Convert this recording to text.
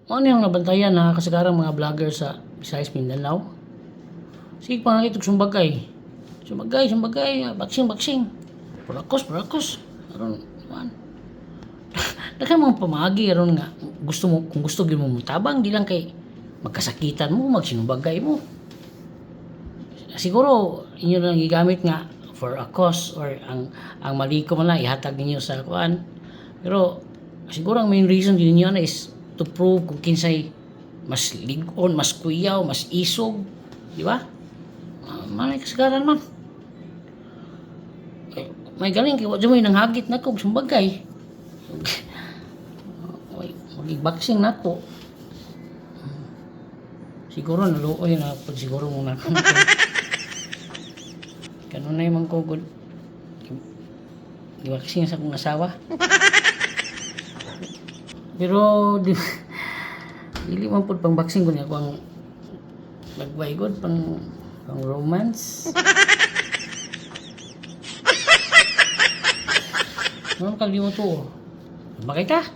ano yung nabantayan na kasagarang mga vlogger sa Visayas, Mindanao. Sige pa nga itong sumbagay. Sumbagay, baksing. Purakos. Aron, man. Daghan mga pamagi, aron nga, kung gusto gyud mo mutabang, di lang kay magkasakitan mo, magsinumbagay mo. Siguro, inyo lang gigamit nga for a cause or ang mali ko man lang ihatag ninyo sa kuan. Pero siguro ang main reason din niyo na is to prove kung kinsay mas ligon, mas kuyaw, mas isog, di ba? Malay kasagaran man. May galing kay wa mo nang hagit nako sumbagay. Mag-boxing nako. Siguro naluoy na pud siguro muna. Kanunay man ko good. Di-boxing sa akong asawa. Pero dili man pud pang boxing ko niya ako ang nagway god pang romance. Ano kag di mo to? Makita?